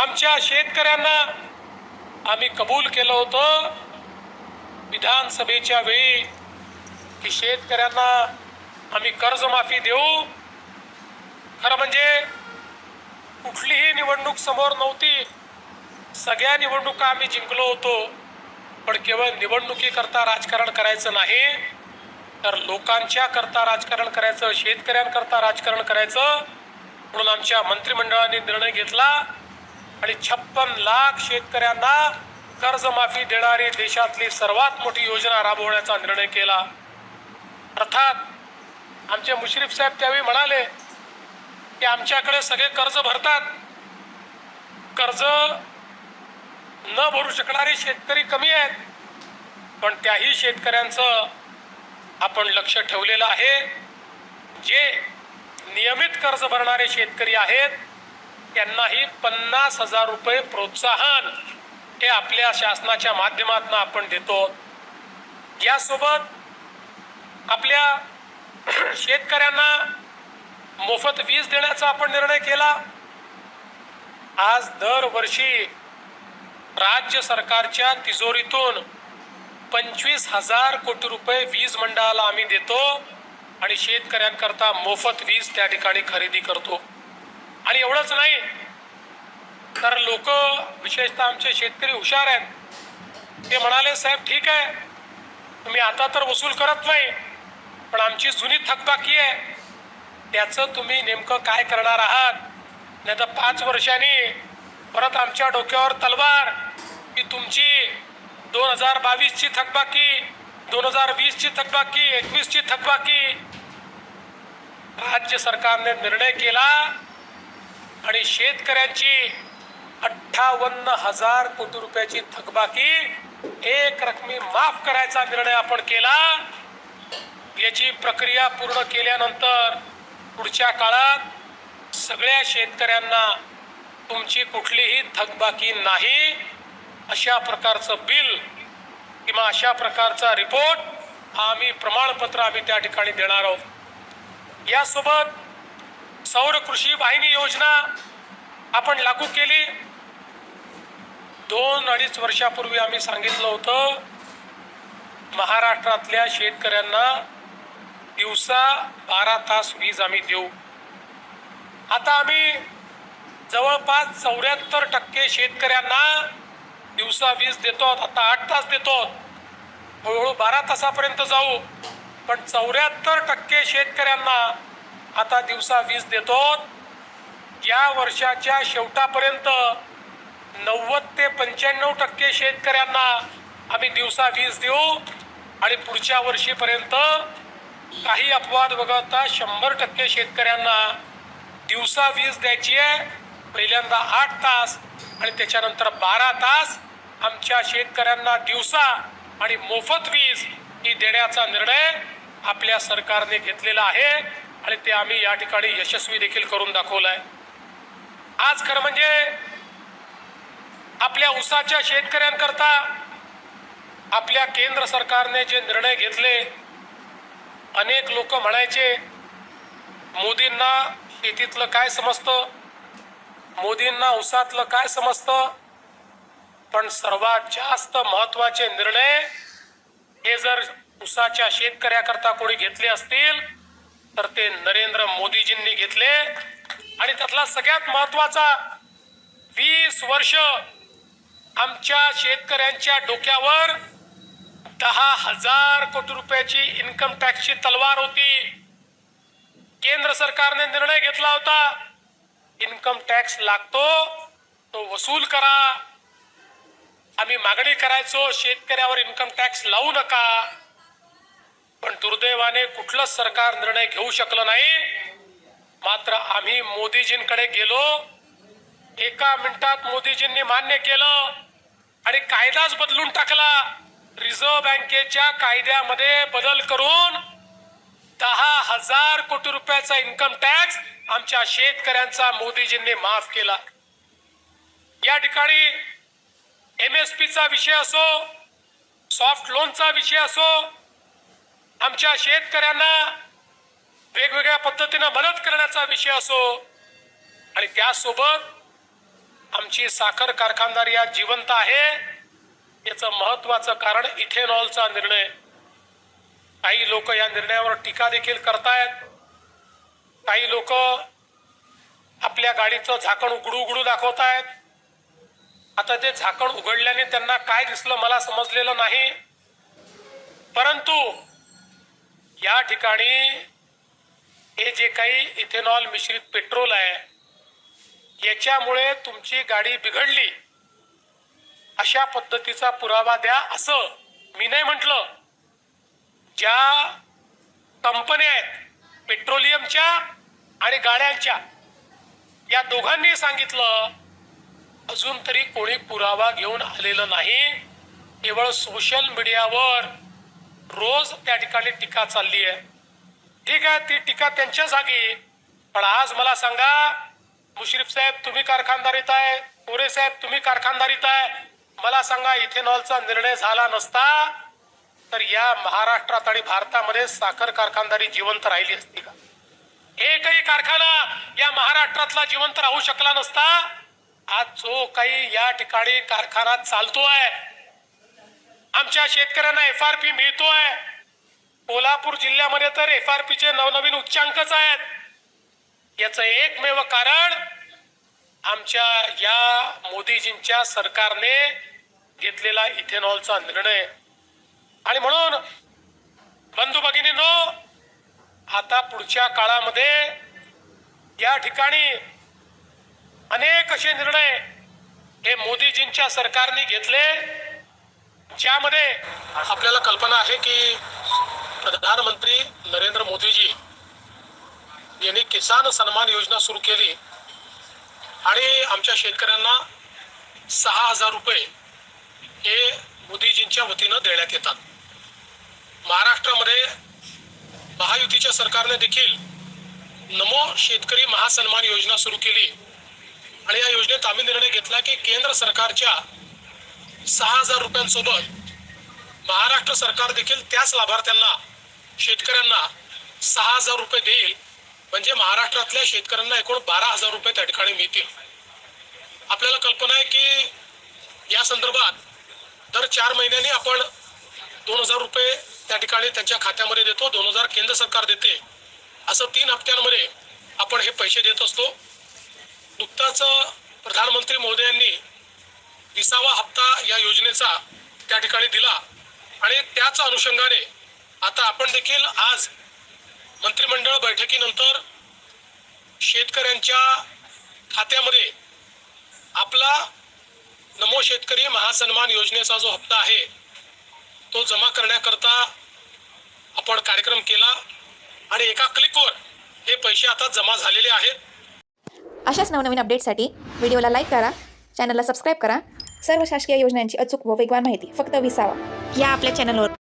आमच्या शेतकऱ्यांना आम्ही कबूल केलं होतं विधानसभेच्या वेळी की शेतकऱ्यांना आम्ही कर्जमाफी देऊ। खरं म्हणजे कुठलीही निवडणूक समोर नव्हती, सगळ्या निवडणुका आम्ही जिंकलो होतो, पण केवळ निवडणुकीकरता राजकारण करायचं नाही तर लोकांच्या करता राजकारण करायचं, शेतकऱ्यांकरता राजकारण करायचं। म्हणून आमच्या मंत्रिमंडळाने निर्णय घेतला आणि 56 लाख शेतकऱ्यांना कर्जमाफी देणारी देशातली सर्वात मोठी योजना राबवण्याचा निर्णय केला। अर्थात आमचे मुश्रीफ साहेब त्यावेळी म्हणाले की आमच्याकडे सगळे कर्ज भरतात, कर्ज न भरू शकणारे शेतकरी कमी आहेत, पण त्याही शेतकऱ्यांचं आपण लक्ष ठेवलेलं आहे। जे नियमित कर्ज भरणारे शेतकरी आहेत त्यांनाही 50,000 रुपये प्रोत्साहन हे आपल्या शासनाच्या माध्यमातून आपण देतो। यासोबत आपल्या शेतकऱ्यांना मोफत वीज देण्याचा आपण निर्णय केला। आज दरवर्षी राज्य सरकारच्या तिजोरीतून 25,000 कोटी रुपये वीज मंडळाला आम्ही देतो आणि शेतकऱ्यांकरता मोफत वीज त्या ठिकाणी खरेदी करतो। आणि एवढंच नाही तर लोक, विशेषतः आमचे शेतकरी हुशार आहेत, ते म्हणाले साहेब ठीक आहे तुम्ही आता तर वसूल करत नाही, पण आमची जुनी थकबाकी आहे, त्याचं तुम्ही नेमकं काय करणार आहात? नाही तर 5 वर्षांनी परत आमच्या डोक्यावर तलवार की तुमची 2022 ची थकबाकी, 2020 ची थकबाकी, 21 ची थकबाकी। राज्य सरकारने निर्णय केला आणि शेतकऱ्यांची 58,000 कोटी रुपयाची थकबाकी एक रकमी माफ करायचा निर्णय आपण केला। याची प्रक्रिया पूर्ण केल्यानंतर पुढच्या काळात सगळ्या शेतकऱ्यांना तुमची कुठलीही थकबाकी नाही अशा प्रकारचं बिल किंवा अशा प्रकारचा रिपोर्ट आम्ही प्रमाणपत्र आम्ही त्या ठिकाणी देणार आहोत। यासोबत सौर कृषी वाहिनी योजना आपण लागू केली। 2-2.5 वर्षापूर्वी आम्ही सांगितलं होतं महाराष्ट्रातल्या शेतकऱ्यांना दिवसा 12 तास वीज आम्ही देऊ। आता आम्ही जवळपास 74% शेतकऱ्यांना दिवसा वीज देतो, आता 8 तास देतो, हळूहळू 12 तासापर्यंत जाऊ, पण 74% शेतकऱ्यांना आता दिवसा वीज देतो। या वर्षाच्या शेवटापर्यंत 90 ते 95% शेतकऱ्यांना आम्ही दिवसा वीज देऊ आणि पुढच्या वर्षीपर्यंत काही अपवाद वगळता 100% शेतकऱ्यांना दिवसा वीज द्यायची आहे। पहिल्यांदा 8 तास आणि त्याच्यानंतर 12 तास आमच्या शेतकऱ्यांना दिवसा आणि मोफत वीज ही देण्याचा निर्णय आपल्या सरकारने घेतलेला आहे आणि ते आम्ही या ठिकाणी यशस्वी देखील करून दाखवलाय। आज खरं म्हणजे आपल्या ऊसाच्या शेतकऱ्यांकरता आपल्या केंद्र सरकारने जे निर्णय घेतले, अनेक लोक म्हणायचे मोदींना शेतीतलं काय समजतं, मोदींना ऊसातलं काय समजतं, पण सर्वात जास्त महत्त्वाचे निर्णय हे जर ऊसाच्या शेतकऱ्याकरता कोणी घेतले असतील तर ते नरेंद्र मोदीजींनी घेतले। आणि त्यातला सगळ्यात महत्त्वाचा 20 वर्ष आमच्या शेतकऱ्यांच्या डोक्यावर 10,000 कोटी रुपयाची इन्कम टॅक्सची तलवार होती। केंद्र सरकारने निर्णय घेतला होता इन्कम टॅक्स लागतो तो वसूल करा। आम्ही मागणी करायचो शेतकऱ्यावर इन्कम टॅक्स लावू नका, पण दुर्दैवाने कुठलंच सरकार निर्णय घेऊ शकलं नाही। मात्र आम्ही मोदीजींकडे गेलो, एका मिनिटात मोदीजींनी मान्य केलं आणि कायदाच बदलून टाकला। रिझर्व्ह बँकेच्या कायद्यामध्ये बदल करून 10,000 कोटी रुपयाचा इन्कम टॅक्स आमच्या शेतकऱ्यांचा मोदीजींनी माफ केला। या ठिकाणी MSP चा विषय असो, सॉफ्ट लोनचा विषय असो, आमच्या शेतकऱ्यांना वेगवेगळ्या पद्धतीने मदत करण्याचा विषय असो, आणि त्यासोबत आमची साखर कारखानदारी आज जिवंत आहे याचं महत्त्वाचं कारण इथेनॉलचा निर्णय. काही लोक या निर्णयावर टीका देखील करतायत. काही लोक आपल्या गाडीचं झाकण उघडू दाखवतायत. आता ते झाकण उघडल्याने त्यांना काय दिसलं मला समजलेलं नाही, परंतु या ठिकाणी हे जे काही इथेनॉल मिश्रित पेट्रोल आहे याच्यामुळे तुमची गाडी बिघडली अशा पद्धतीचा पुरावा द्या असं मी नाही म्हटलं. ज्या कंपन्या आहेत पेट्रोलियमच्या आणि गाड्यांच्या या दोघांनी सांगितलं. अजून तरी कोणी पुरावा घेऊन आलेलं नाही. केवळ सोशल मीडियावर रोज त्या ठिकाणी टीका चालली आहे. ठीक आहे, ती टीका त्यांच्या जागी. पण आज मला सांगा, मुश्रीफ साहेब तुम्ही कारखानदारीत आहे, कोरे साहेब तुम्ही कारखानदारीत आहे, मला सांगा इथेनॉलचा निर्णय झाला नसता तर या महाराष्ट्रात आणि भारतामध्ये साखर कारखानदारी जिवंत राहिली असती का? एकही कारखाना या महाराष्ट्रातला जिवंत राहू शकला नसता. आज जो काही या ठिकाणी कारखाना चालतोय, आमच्या शेतकऱ्यांना FRP मिळतोय. कोल्हापूर जिल्ह्यामध्ये तर FRPचे नवनवीन उच्चांकच आहेत. याचं एकमेव कारण आमच्या या मोदीजींच्या सरकारने घेतलेला इथेनॉलचा निर्णय. आणि म्हणून बंधू भगिनींनो, आता पुढच्या काळामध्ये या ठिकाणी अनेक असे निर्णय हे मोदीजींच्या सरकारने घेतले ज्यामध्ये आपल्याला कल्पना आहे की प्रधानमंत्री नरेंद्र मोदीजी यांनी किसान सन्मान योजना सुरू केली आणि आमच्या शेतकऱ्यांना 6,000 रुपये हे मोदीजींच्या वतीनं देण्यात येतात. महाराष्ट्रामध्ये महायुतीच्या सरकारने देखील नमो शेतकरी महासन्मान योजना सुरू केली आणि या योजनेत आम्ही निर्णय घेतला की केंद्र सरकारच्या 6,000 रुपयांसोबत महाराष्ट्र सरकार देखील त्याच लाभार्थ्यांना शेतकऱ्यांना 6,000 रुपये देईल. म्हणजे महाराष्ट्रातल्या शेतकऱ्यांना एकूण 12,000 रुपये त्या ठिकाणी मिळतील. आपल्याला कल्पना आहे की या संदर्भात दर 4 महिन्यांनी आपण 2,000 रुपये त्या ठिकाणी त्यांच्या खात्यामध्ये देतो. 2,000 केंद्र सरकार देते. असं 3 हप्त्यांमध्ये आपण हे पैसे देत असतो. नुकताच प्रधानमंत्री महोदयांनी 20वा हप्ता या योजनेचा त्या ठिकाणी दिला आणि त्याच अनुषंगाने आता आपण देखील आज मंत्रिमंडळ बैठकीनंतर शेतकऱ्यांच्या खात्यामध्ये आपला नमो शेतकरी महासन्मान योजनेचा जो हप्ता आहे तो जमा करण्याकरता आपण कार्यक्रम केला आणि एका क्लिकवर हे पैसे आता जमा झालेले आहेत. अशाच नवनवीन अपडेटसाठी व्हिडिओला लाईक करा, चॅनलला सबस्क्राईब करा. सर्व शासकीय योजनांची अचूक व वेगवान माहिती फक्त विसावा या आपल्या चॅनलवर.